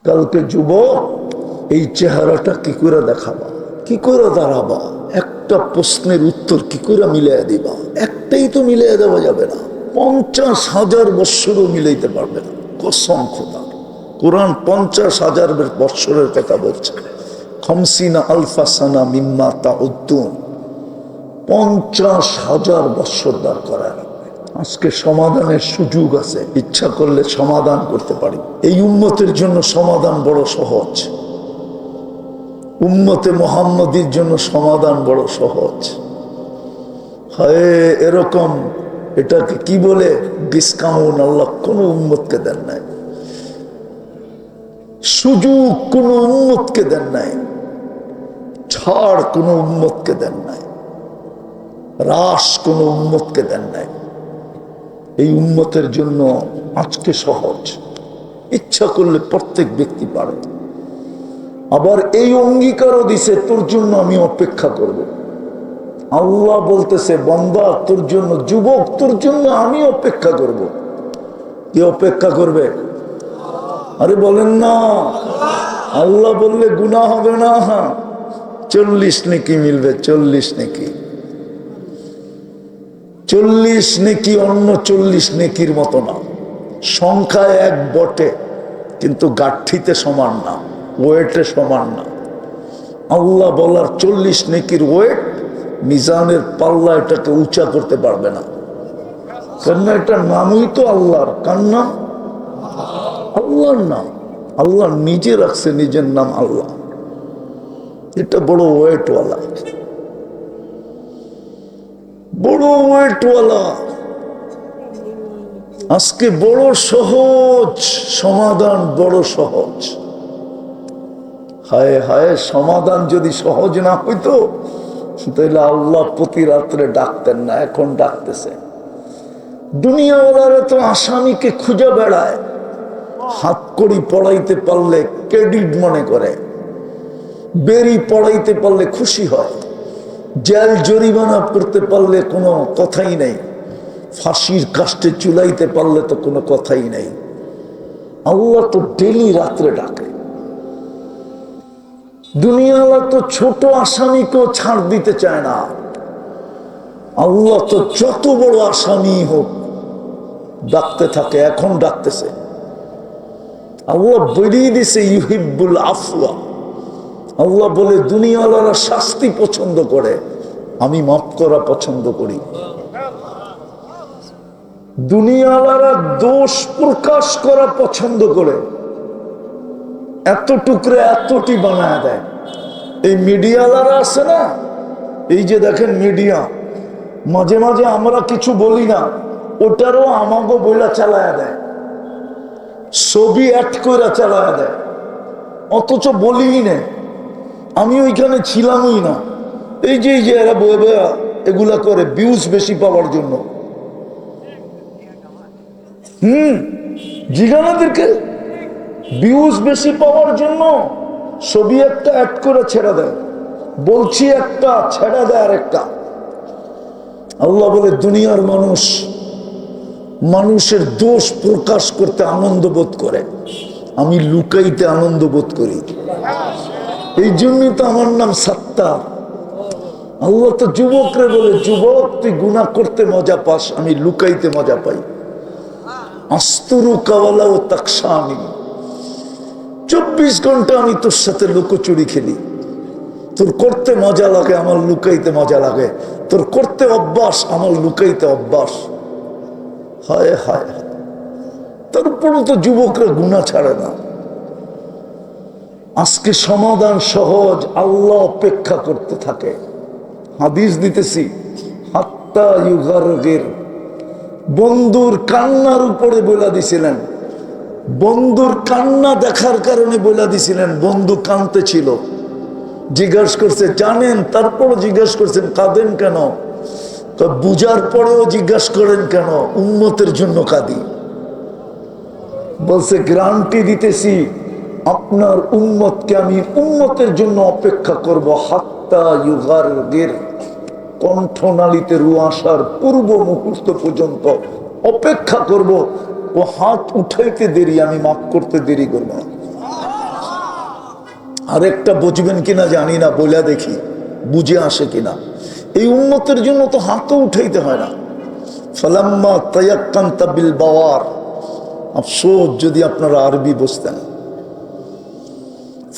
কালকে যুবক এই চেহারাটা কি করে দেখাবা, কি করে দাঁড়াবা, একটা প্রশ্নের উত্তর কি করে মিলিয়ে দিবা? একটাই তো মিলিয়ে দেওয়া যাবে না, 50,000 বৎসরও মিলাইতে পারবে না। কসম খোদা, কোরআন 50,000 বৎসরের কথা বলছে। 50 আলফা সানা মিম্মা তাউদ্দুন, 50,000 বৎসর দাঁড় করায় রাখবে। আজকে সমাধানের সুযোগ আছে, ইচ্ছা করলে সমাধান করতে পারি। এই উম্মতের জন্য সমাধান বড় সহজ, উম্মতে মুহাম্মদীর জন্য সমাধান বড় সহজ। হায় এরকম, এটাকে কি বলে, ডিসকাউন্ট আল্লাহ কোন উম্মতকে দেন নাই, সুযোগ কোন উম্মতকে দেন নাই, ছাড় কোন উম্মতকে দেন নাই, হ্রাস কোন উম্মতকে দেন নাই। এই উম্মতের জন্য আজকে সহজ, ইচ্ছা করলে প্রত্যেক ব্যক্তি পারে। আবার এই অঙ্গীকারও দিছে, তোর জন্য আমি অপেক্ষা করব। আল্লাহ বলতেছে, বান্দা তোর জন্য, যুবক তোর জন্য আমি অপেক্ষা করব। কে অপেক্ষা করবে? আরে বলেন না, আল্লাহ বললে গুনাহ হবে না। 40 নেকি মিলবে, 40 নেকি, 40 নেকি অন্য 40 নেকির মতো না। সংখ্যায় এক বটে, কিন্তু গাঠিতে সমান না, ওয়েটে সমান না। আল্লাহ বলার 40 নেকির ওয়েট মিজানের পাল্লা এটাকে উঁচা করতে পারবে না। কেননা এটা নামই তো আল্লাহর। কার নাম? আল্লাহর নাম। আল্লাহ নিজে রাখছে নিজের নাম আল্লাহ। এটা বড় ওয়েটওয়ালা, বড় ওয়েটওয়ালা। আজকে বড় সহজ সমাধান, বড় সহজ। হায় হায়, সমাধান যদি সহজ না হইতো তাহলে আল্লাহ প্রতি রাত্রে ডাকতেন না, এখন ডাকতেছে। দুনিয়াওয়ালারা তো আসামিকে খুঁজে বেড়ায়, হাত কড়ি পড়াইতে পারলে ক্রেডিট মনে করে, বেরি পড়াইতে পারলে খুশি হয়, জেল জরিমানা করতে পারলে কোনো কথাই নেই, ফাঁসির কাস্টে চুলাইতে পারলে তো কোনো কথাই নেই। আল্লাহ তো ডেলি রাত্রে ডাকে। দুনিয়াওয়ালা তো ছোট আসামিকেও ছাড় দিতে চায় না। আল্লাহ তো যত বড় আসামি হোক ডাকতে থাকে, এখন ডাকতেছে। আল্লাহ বেরিয়ে দিছে ইউহিব্বুল আফওয়া। আল্লাহ বলে, দুনিয়াওয়ালারা শাস্তি পছন্দ করে, আমি মাফ করা পছন্দ করি। দুনিয়াওয়ালারা দোষ প্রকাশ করা পছন্দ করে, এত টুকরে এতটি বানায় দেয়। এই মিডিয়াওয়ালারা আছে না, এই যে দেখেন মিডিয়া, মাঝে মাঝে আমরা কিছু বলি না, ওটারও আমাকে বইলা চালায়া দেয়, ছবি অ্যাড করে চালায়া দেয়, অথচ বলিই না, আমি ওইখানে ছিলামই না। এই যে এরা বয়ে বয়ে এগুলা করে ভিউজ বেশি পাওয়ার জন্য। জিগানাদেরকে ভিউজ বেশি পাওয়ার জন্য ছবি একটা অ্যাড করে ছেড়ে দেয়, বলছি একটা ছেড়ে দেয় আর একটা। আল্লাহ বলে, দুনিয়ার মানুষ মানুষের দোষ প্রকাশ করতে আনন্দ বোধ করে, আমি লুকাইতে আনন্দ বোধ করি। এই জন্যই তো আমার নাম সাত্তার। আল্লাহ তো যুবকরে বলে, যুবক তুই গুনাহ করতে মজা পাস, আমি লুকাইতে মজা পাই। আস্তুরু কাওয়ালা ও তাকসানি, 24 ঘন্টা আমি তোর সাথে লুকোচুরি খেলি। তোর করতে মজা লাগে, আমার লুকাইতে মজা লাগে। তোর করতে অভ্যাস, আমার লুকাইতে অভ্যাস। হায় হায়, তারপরও তো যুবকরা গুনাহ ছাড়ে না। আজকে সমাধান সহজ, আল্লাহ অপেক্ষা করতে থাকে। হাদিস দিতেছি, হাত্তা ইউগারগির, বন্ধুর কান্নার উপরে বলে দিছিলেন, বন্ধুর কান্না দেখার কারণে বলে দিছিলেন। বন্ধু কাঁদতে ছিল, জিজ্ঞাসা করছে জানেন, তারপর জিজ্ঞাসা করছেন কাঁদেন কেন? তো বুঝার পরেও জিজ্ঞাসা করেন কেন? উম্মতের জন্য কাঁদি। বলছে গ্যারান্টি দিতেছি আপনার উম্মতকে আমি উম্মতের জন্য অপেক্ষা করব, হাত্তা ইউগারগির, কণ্ঠনালীতে রু আসার পূর্ব মুহূর্ত পর্যন্ত অপেক্ষা করব। ও হাত উঠাইতে দেরি, আমি মাফ করতে দেরি করব না। আরেকটা বুঝবেন কিনা জানি না, বলে দেখি বুঝে আসে কিনা। এই উম্মতের জন্য তো হাতও উঠাইতে হয় না। ফালাম্মা তায়াক্কানতা বিল বাওয়ার, আফসোস যদি আপনারা আরবি বুঝতেন।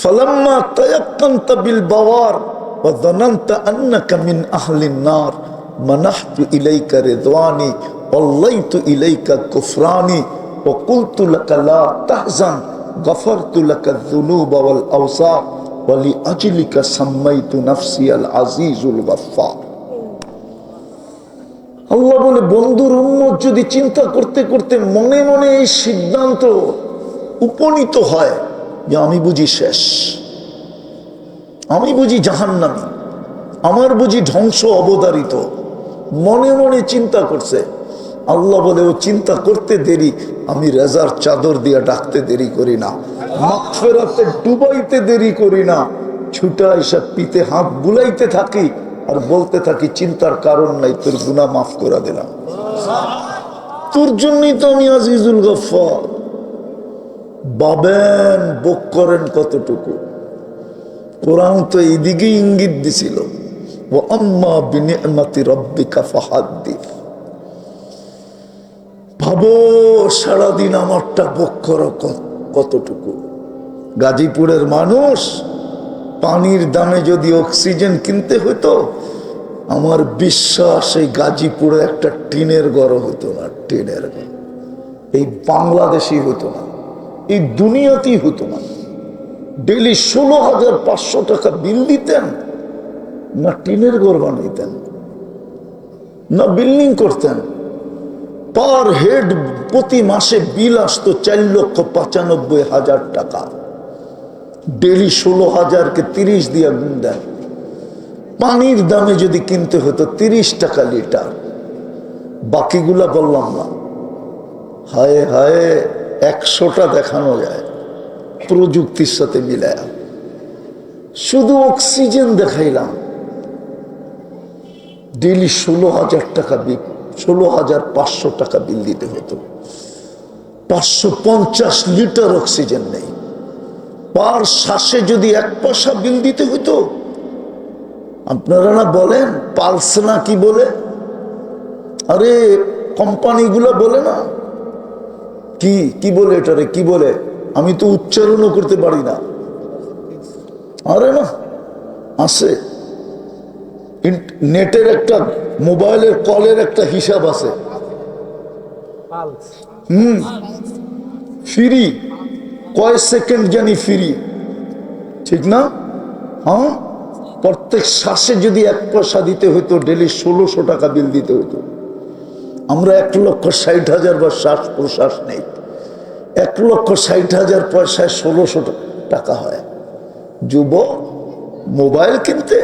ফালাম্মা তায়াক্কানতা বিল বাওয়ার ওয়া যানানতা আন্নাকা মিন আহলিন নার মানাহতু ইলাইকা রিদওয়ানি ওয়াল্লাইতু ইলাইকা কুফরানি ওয়া কুলতু লাকা লা তাহজান গাফারতু লাকা যুনুবা ওয়াল আওসার ওয়া লিআজলিকা সাম্মাইতু নাফসি আল আজিজুল গাফফার। আল্লাহ বলে, বন্ধুর উম্মত যদি চিন্তা করতে করতে মনে মনে এই সিদ্ধান্ত উপনীত হয় যে আমি বুঝি শেষ, আমি বুঝি জাহান্নামী, আমার বুঝি ধ্বংস অবধারিত, মনে মনে চিন্তা করছে, আল্লাহ বলে ও চিন্তা করতে দেরি, আমি রেজার চাদর দিয়ে ডাকতে দেরি করি না, মাগফিরাতে ডুবাইতে দেরি করি না, ছুটা এসব পিতে হাত বুলাইতে থাকি আর বলতে থাকি চিন্তার কারণ নাই, তোর গুনাহ মাফ করে দিলাম, তোর জন্যই তো আমি আজিজুল গফফার। বাবেন বক করেন কতটুকু, কোরআন তো এইদিকে ইঙ্গিত দিছিল, ও আম্মা বিনিআমাতি রাব্বিকা ফাহাদ্দিস। ভাবো সারাদিন আমারটা বক করো কতটুকু। গাজীপুরের মানুষ, পানির দামে যদি অক্সিজেন কিনতে হতো, আমার বিশ্বাস এই গাজীপুরে একটা টিনের ঘর হতো না, টিনের ঘর এই বাংলাদেশই হতো না, এই দুনিয়াতেই হতো না। ডেলি 16,500 টাকা বিল দিতেন, না টিনের ঘর বানাইতেন, না বিল্ডিং করতেন। পার হেড প্রতি মাসে বিল আসতো 4,95,000 টাকা। ডেলি 16,000-কে 30 দিয়ে গুণ দেন। পানির দামে যদি কিনতে হতো 30 টাকা লিটার, বাকিগুলা বললাম না। হায় হায়, 100টা দেখানো যায় প্রযুক্তির সাথে মিলায়া। শুধু অক্সিজেন দেখাইলাম, ডেলি 16,000 টাকা বিল, 16,500 টাকা বিল দিতে হতো। 550 লিটার অক্সিজেন নেই। পার শ্বাসে যদি 1 পয়সা বিল দিতে হতো, আপনারা না বলেন পালস না কি বলে, আরে কোম্পানিগুলো বলে না কি কি বলে, এটারে কি বলে, আমি তো উচ্চারণও করতে পারি না। আরে না আছে, নেটের একটা, মোবাইলের কলের একটা হিসাব আছে, ফ্রি, কয় সেকেন্ড জানি ফ্রি, ঠিক না? হ্যাঁ, প্রত্যেক শ্বাসে যদি 1 পয়সা দিতে হইতো, ডেলি 1600 টাকা বিল দিতে হইতো। আমরা 1,60,000 বার শ্বাস প্রশ্বাস নেই, 1,60,000 পয়সায় 1600 টাকা হয়। যুব মোবাইল কিনতে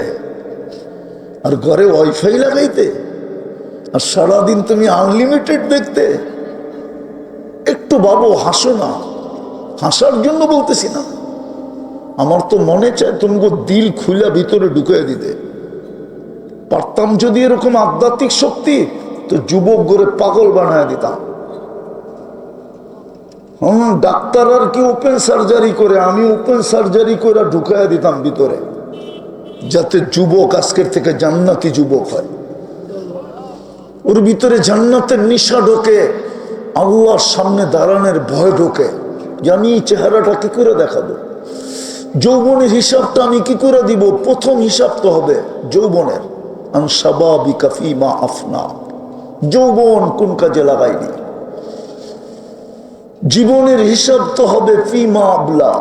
আর ঘরে ওয়াইফাই লাগাইতে, আর সারাদিন তুমি আনলিমিটেড দেখতে। একটু বাবু হাসো না, হাসার জন্য বলতেছি না, আমার তো মনে চায় তোমাকে দিল খুলে ভিতরে ঢুকিয়ে দিতে পারতাম। যদি এরকম আধ্যাত্মিক শক্তি, তো যুবক গড়ে পাগল বানায় দিতাম। ডাক্তার আর কি ওপেন সার্জারি করে, আমি ওপেন সার্জারি করে ঢুকাইয়া দিতাম ভিতরে, যাতে যুবক আজকের থেকে জান্নাতি যুবক হয়। ওর ভিতরে জান্নাতের নিশা ঢোকে, আল্লাহর সামনে দাঁড়ানোর ভয় ঢোকে, যে আমি এই চেহারাটা কি করে দেখাবো, যৌবনের হিসাবটা আমি কি করে দিব। প্রথম হিসাব তো হবে যৌবনের, আনসাবাবিকা ফীমা আফনা, যৌবন কোন কাজে লাগাইনি। জীবনের হিসাব তো হবে ফীমা আবলা,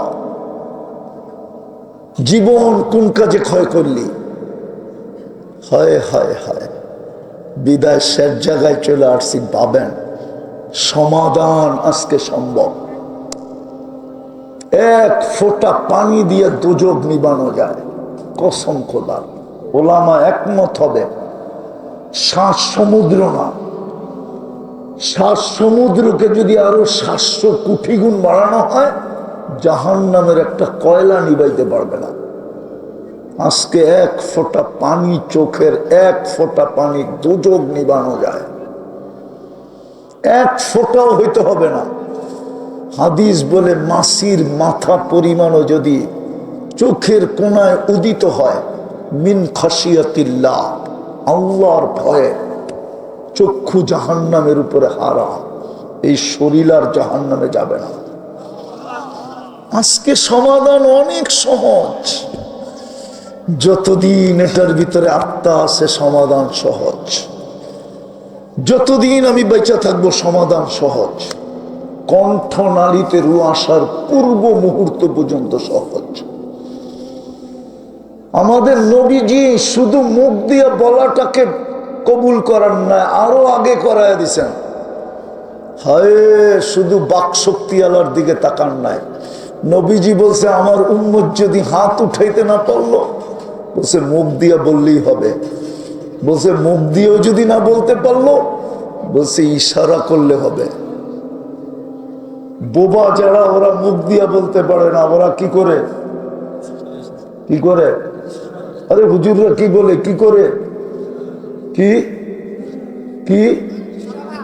জীবন কোন কাজে ক্ষয় করলি। হায় হায় হায়, বিদায় শেষ জায়গায় চলে আসছি। ভাবেন সমাধান আজকে সম্ভব। 1 ফোঁটা পানি দিয়ে দোজখ নিবানো যায়, কসম খোদার। ওলামা একমত হবে, 7 সমুদ্র না, 7 সমুদ্রকে যদি আরো 700 কোটি গুণ বাড়ানো হয়, জাহান্নামের একটা কয়লা নিবাইতে পারবে না। আজকে 1 ফোঁটা পানি, চোখের 1 ফোঁটা পানি দোজখ নিবানো যায়। 1 ফোঁটাও হইতে হবে না। হাদিস বলে মাছির মাথা পরিমাণও যদি চোখের কোণায় উদিত হয় মিন খাশিয়াতিল্লাহ, আল্লাহর ভয়ে। চক্ষু জাহান্নামের উপরে হারাম, এই শরীর আর জাহান্নামে যাবে না। আজকে সমাধান অনেক সহজ, যতদিন এটার ভিতরে আত্মা আছে সমাধান সহজ। যতদিন আমি বেঁচে থাকবো সমাধান সহজ। কণ্ঠ নালীতে রু আসার পূর্ব মুহূর্ত পর্যন্ত সহজ। আমাদের নবীজি শুধু মুখ দিয়ে বলাটাকে কবুল করার না, আরো আগে করায় দিছেন। হায়, শুধু বাক শক্তি আলার দিকে তাকান নাই। নবীজি বলছে আমার উম্মত যদি হাত উঠাইতে না পারলো, বলছে মুখ দিয়ে বললেই হবে। বলছে মুখ দিয়েও যদি না বলতে পারলো, বলছে ইশারা করলে হবে। বোবা যারা, ওরা মুখ দিয়া বলতে পারে না, ওরা কি করে? কি করে? আরে হুজুররা কি বলে? কি করে? কি কি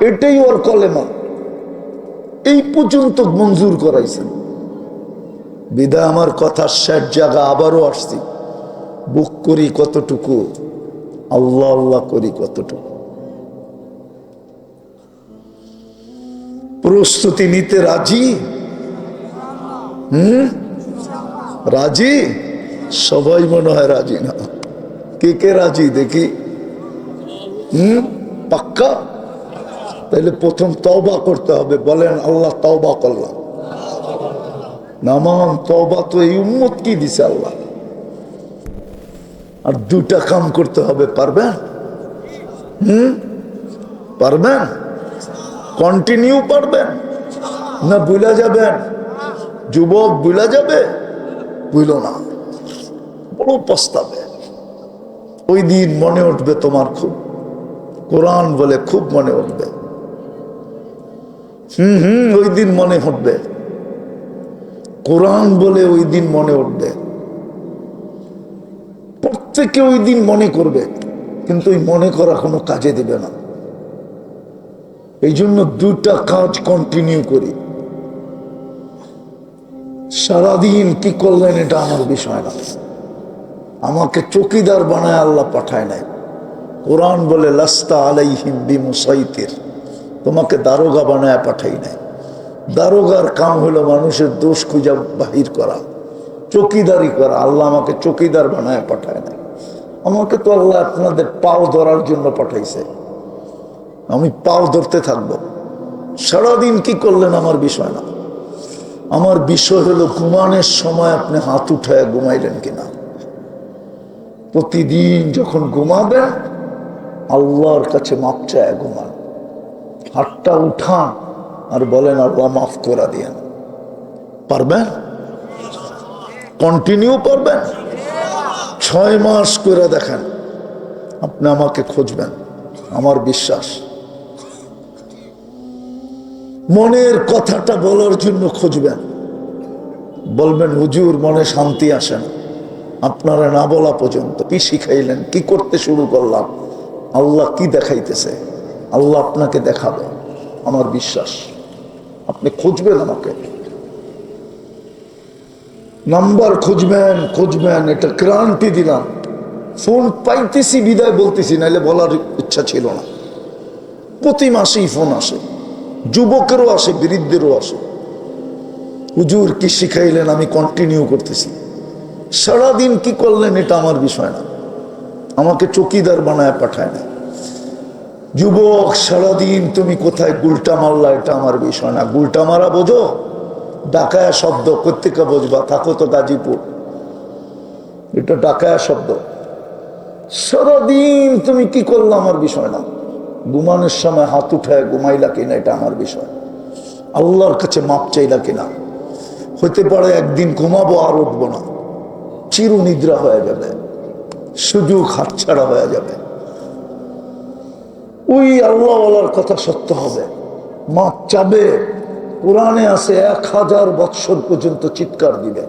এটাই ওর কলেমা। এই পর্যন্ত মঞ্জুর করাইছেন। বিদায় আমার কথা শেষ জায়গা আবারও আসছি। বুক করি কতটুকু, আল্লাহ আল্লাহ করি কতটুকু। প্রস্তুতি নিতে রাজি? রাজি? সবাই মনে হয় রাজি না। কে কে রাজি দেখি? পাক্কা? তাহলে প্রথম তওবা করতে হবে। বলেন আল্লাহ তওবা করলাম। নামান তওবা তো এই উম্মত কি দিছে আল্লাহ। আর দুটা কাম করতে হবে, পারবেন? পারবেন? কন্টিনিউ পারবেন না ভুলে যাবেন? যুবক ভুলে যাবে? ভুলো না, বড় পস্তাবে। ওই দিন মনে উঠবে তোমার খুব, কোরআন বলে খুব মনে উঠবে। ওই দিন মনে উঠবে, কোরআন বলে ওই দিন মনে উঠবে। প্রত্যেকে ওই দিন মনে করবে, কিন্তু ওই মনে করা কোনো কাজে দিবে না। এই জন্য দুটা কাজ কন্টিনিউ করি। সারাদিন কি করলেন এটা আমার বিষয় না। আমাকে চৌকিদার বানায় আল্লাহ পাঠায় নাই। কোরআন বলে লাস্তা আলাইহিম বিমুসাইতির, তোমাকে দারোগা বানায় পাঠাই নাই। দারোগার কাম হলো মানুষের দোষ খুঁজা বাহির করা, চৌকিদারি করা। আল্লাহ আমাকে চৌকিদার বানায় পাঠায় নাই। আমাকে তো আল্লাহ আপনাদের পাও ধরার জন্য পাঠাইছে। আমি পাও ধরতে থাকবো। সারাদিন কি করলেন আমার বিষয় না। আমার বিষয় হলো ঘুমানোর সময় আপনি হাত উঠায় ঘুমাইলেন কিনা। প্রতিদিন যখন ঘুমাবেন আল্লাহর কাছে মাপ চায় ঘুমান। হাতটা উঠান আর বলেন আল্লাহ মাফ করে দিয়েন। পারবেন? কন্টিনিউ পারবেন? 6 মাস করে দেখেন, আপনি আমাকে খুঁজবেন, আমার বিশ্বাস। মনের কথাটা বলার জন্য খুঁজবেন। বলবেন হুজুর মনে শান্তি আসে না। আপনারা না বলা পর্যন্ত কি শিখাইলেন, কি করতে শুরু করলাম, আল্লাহ কি দেখাইতেছে, আল্লাহ আপনাকে দেখাবে, আমার বিশ্বাস। আপনি খুঁজবেন আমাকে, নাম্বার খুঁজবেন খুঁজবেন, এটা গ্যারান্টি দিলাম। ফোন পাইতেছি বিদায় বলতেছি, নাইলে বলার ইচ্ছা ছিল না। প্রতি মাসেই ফোন আসে, যুবকেরও আসে, বৃদ্ধেরও আসে। হুজুর কি শিখাইলেন, আমি কন্টিনিউ করতেছি। সারাদিন কি করলেন এটা আমার বিষয় না। আমাকে চৌকিদার বানায় পাঠায় না। যুবক সারাদিন তুমি কোথায় গুলটা মারলা, এটা আমার বিষয় না। গুলটা মারা বোঝো? ডাকায়া শব্দ, কোত্থেকে বুঝবা? থাকো তো গাজীপুর, এটা ডাকায়া শব্দ। সারাদিন তুমি কি করলা আমার বিষয় না। ঘুমানোর সময় হাত উঠায় ঘুমাইলা কিনা এটা আমার বিষয়। আল্লাহর কাছে মাপ চাইলা কিনা। হইতে পারে একদিন ঘুমাবো আর উঠবো না, চিরনিদ্রা হয়ে যাবে, সুযোগ হাতছাড়া হয়ে যাবে। ওই আল্লাহওয়ালার কথা সত্য হবে, মাপ চাবে। কোরআনে আছে 1000 বৎসর পর্যন্ত চিৎকার দিবে,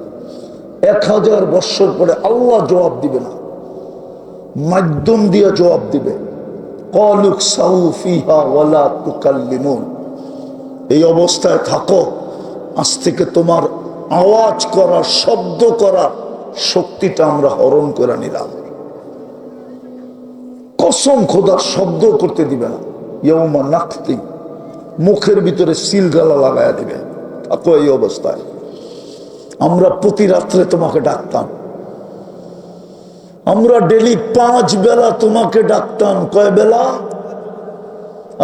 1000 বৎসর পরে আল্লাহ জবাব দিবে না, মাধ্যম দিয়ে জবাব দিবে। ক্বালুক সাউ ফিহা ওয়ালা তুকাল্লিমুন, এই অবস্থায় থাকো, আজ থেকে তোমার আওয়াজ করার, শব্দ করার শক্তিটা আমরা হরণ করে নিলাম। কসম খোদার শব্দ করতে দিবে না। ইয়াউমা নাখতি, মুখের ভিতরে সিল গালা লাগায়া দিবে। থাকো এই অবস্থায়। আমরা প্রতি রাত্রে তোমাকে ডাকতাম, আমরা ডেলি 5 বেলা তোমাকে ডাকতাম। কয় বেলা?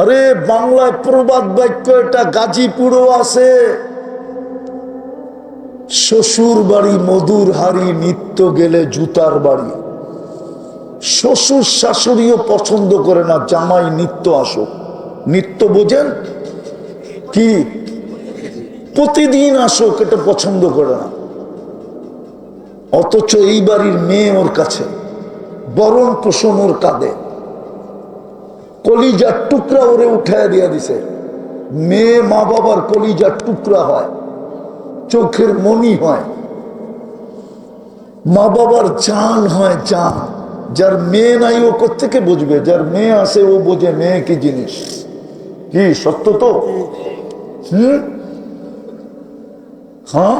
আরে বাংলায় প্রবাদ বাক্য এটা গাজীপুরও আছে, শ্বশুর বাড়ি মধুর হাড়ি, নিত্য গেলে জুতার বাড়ি। শ্বশুর শাশুড়িও পছন্দ করে না জামাই নিত্য আসুক। নিত্য বোঝেন কি? প্রতিদিন আসুক, এটা পছন্দ করে না। অথচ এই বাড়ির মেয়ে ওর কাছে, বরণ পোষণ ওর কাঁদে, কলিজার টুকরা ওরে উঠায় দিয়া দিছে। মেয়ে মা বাবার কলিজার টুকরা হয়, চোখের মনি হয়, মা বাবার জান হয়, জান। যার মেয়ে নাই ও কোত্থেকে বুঝবে? যার মেয়ে আছে ও বোঝে মেয়ে কি জিনিস। কি সত্য তো? হ্যাঁ,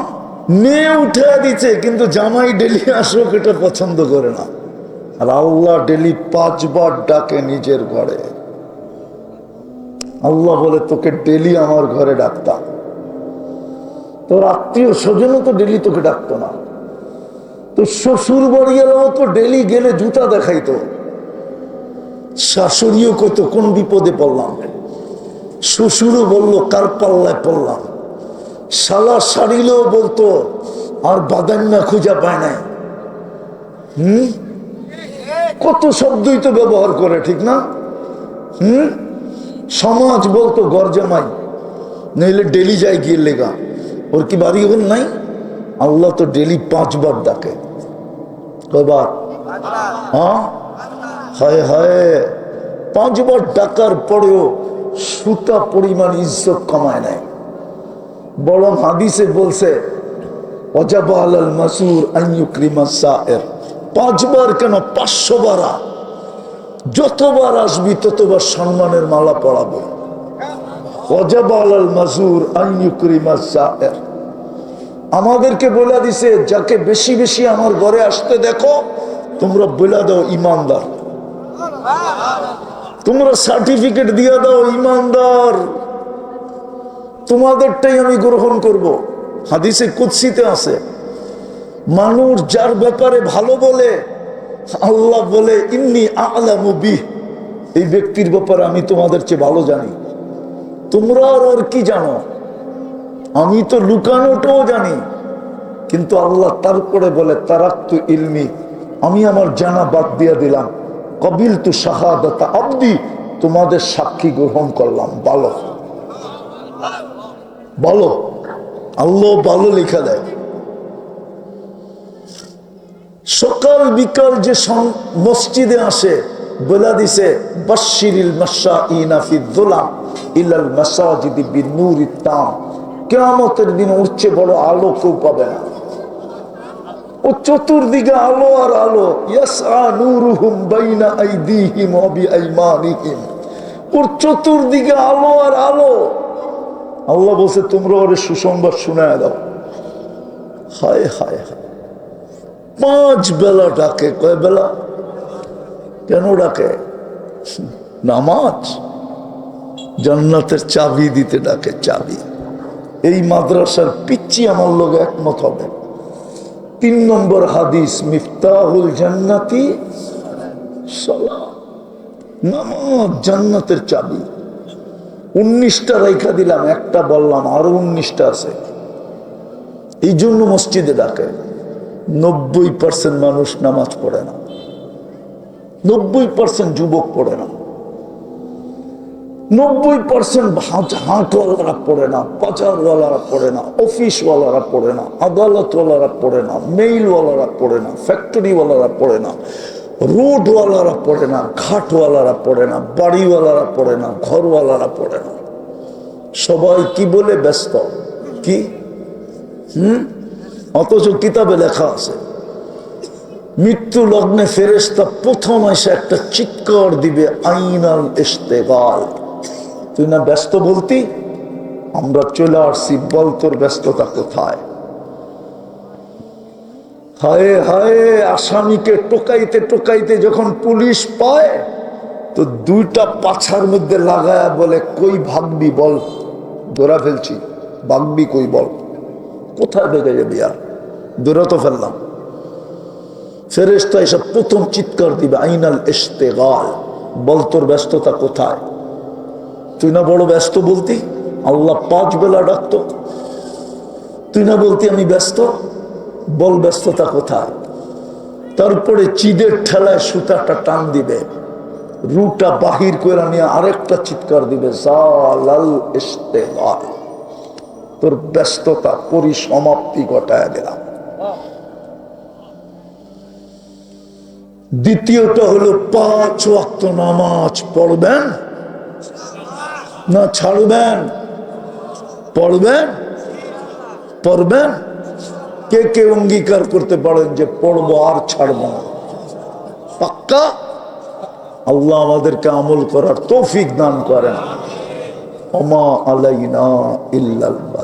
মেয়ে উঠে দিচ্ছে, কিন্তু জামাই ডেলি আসুক এটা পছন্দ করে না। আর আল্লাহ ডেলি 5 বার ডাকে নিজের ঘরে। আল্লাহ বলে তোকে ডেলি আমার ঘরে ডাকতাম। তোর আত্মীয় স্বজনও তো ডেলি তোকে ডাকতো না। তো শ্বশুর বাড়ি এলাও তো ডেলি গেলে জুতা দেখাইতো। শাশুড়িও কত কোন বিপদে পড়লাম, শ্বশুরও বললো কার পাল্লায় পড়লাম। শালা শাড়িলেও বলতো আর বাদান্না খুঁজা পায় নাই। কত শব্দই তো ব্যবহার করে, ঠিক না? সমাজ বলতো গরজামাই, নইলে ডেলি যায় গিয়ে লেগা। ওর কি বাড়ি হল নাই? আল্লাহ তো ডেলি 5 বার ডাকে। কয়বার? হ্যাঁ, হায় হায়, 5 বার ডাকার পরেও সুতা পরিমাণ ইজ্জত কমায় নাই। বরং হাদিসে বলছে ওয়াজাবা আলাল মাসুর আন ইউকরিমা সায়ের। 5 বার কেন, 500 বার। যতবার আসবি ততবার সম্মানের মালা পড়াবো। ওয়াজাবা আলাল মাসুর আন ইউকরিমা সায়ের। আমাদেরকে বলে দিছে যাকে বেশি বেশি আমার ঘরে আসতে দেখো তোমরা বলে দাও ইমানদার। তোমরা সার্টিফিকেট দিয়ে দাও ইমানদার, তোমাদেরটাই আমি গ্রহণ করব। হাদিসে কুদসিতে আছে, মানুষ যার ব্যাপারে ভালো বলে আল্লাহ বলে ইন্নী আ'লামু বিহ, এই ব্যক্তির ব্যাপারে আমি তোমাদের চেয়ে ভালো জানি। তোমরা আর ওর কি জানো? আমি তো লুকানোটাও জানি। কিন্তু আল্লাহ তারপরে বলে তারাক্তু ইলমি, আমি আমার জানা বাদ দিয়ে দিলাম। কবিলতু শাহাদাতা আবদি, তোমাদের সাক্ষী গ্রহণ করলাম। বলো বলো, আল্লাহ ভালো লেখা দেয়। সকাল বিকাল যে মসজিদে আসে বলে দিছে বাশশিরিল মাশাইনা ফিদ-দুলাম ইলাল মাসাজিদি বিন-নূরিত তাম। কিয়ামতের দিন উঠছে বড় আলো কেউ পাবে না। ও চতুর্দিকে আলো আর আলো। ইয়াসআ নূরুহুম বাইনা আইদিহিম ওয়া বিআইমানিহিম, ওর চতুর্দিকে আলো আর আলো। আল্লাহ বলছে তোমরা ওরে সুসংবাদ শোনায় দাও। হায় হায় হায়, 5 বেলা ডাকে। কয় বেলা? কেন ডাকে? নামাজ, জান্নাতের চাবি দিতে ডাকে, চাবি। এই মাদ্রাসার পিচ্চি আমার লোক একমত হবে। 3 নম্বর হাদিস, মিফতাহুল জান্নাতি সালাহ, নামাজ জান্নাতের চাবি। 19টা রেখা দিলাম, একটা বললাম, আরো 19টা আছে। এই জন্য মসজিদে ডাকে। 90% মানুষ নামাজ পড়ে না, 90% যুবক পড়ে না, 90% হাটওয়ালারা পড়ে না, বাজারওয়ালারা পড়ে না, অফিসওয়ালারা পড়ে না, আদালতওয়ালারা পড়ে না, মেইলওয়ালারা পড়ে না, ফ্যাক্টরিওয়ালারা পড়ে না, রোডওয়ালারা পড়ে না, ঘাটওয়ালারা পড়ে না, বাড়িওয়ালারা পড়ে না, ঘরওয়ালারা পড়ে না। সবাই কি বলে ব্যস্ত? কি অথচ কিতাবে লেখা আছে মৃত্যু লগ্নে ফেরেশতা প্রথম এসে একটা চিৎকার দিবে, আইনাল ইশতেগাল। তুই না ব্যস্ত বলতি, আমরা চলে আসছি, বল তোর ব্যস্ততা কোথায়? হায় হায়, আসামিকে টোকাইতে টোকাইতে যখন পুলিশ পায় তো দুইটা পাছার মধ্যে লাগায়া বলে, কই ভাগবি বল, ধরা ফেলছি, ভাগবি কই বল। কোথায় বেগে যাবি আর, ধরে তো ফেললাম। ফেরেশতা এসব প্রথম চিৎকার দিবে, আইনাল ইশতেগাল, বল তোর ব্যস্ততা কোথায়। তুই না বড় ব্যস্ত বলতি, আল্লাহ 5 বেলা ডাকতো, তুই না বলতি আমি ব্যস্ত, বল ব্যস্ততা কোথায়। তারপরে চিদের ঠেলায় সুতাটা টান দিবে, রুটা বাহির করে নিয়ে আরেকটা চিৎকার দিবে, জালাল ইশতেগাল, তোর ব্যস্ততা পরিসমাপ্তি ঘটায় দিলাম। দ্বিতীয়টা হলো 5 ওয়াক্ত নামাজ পড়বেন না ছাড়বেন? পড়বেন, পড়বেন। কে কে অঙ্গীকার করতে পারেন যে পড়বো আর ছাড়বো না? পাক্কা? আল্লাহ আমাদেরকে আমল করার তৌফিক দান করেন। ওমা আলাইনা ইল্লাল বালাগ।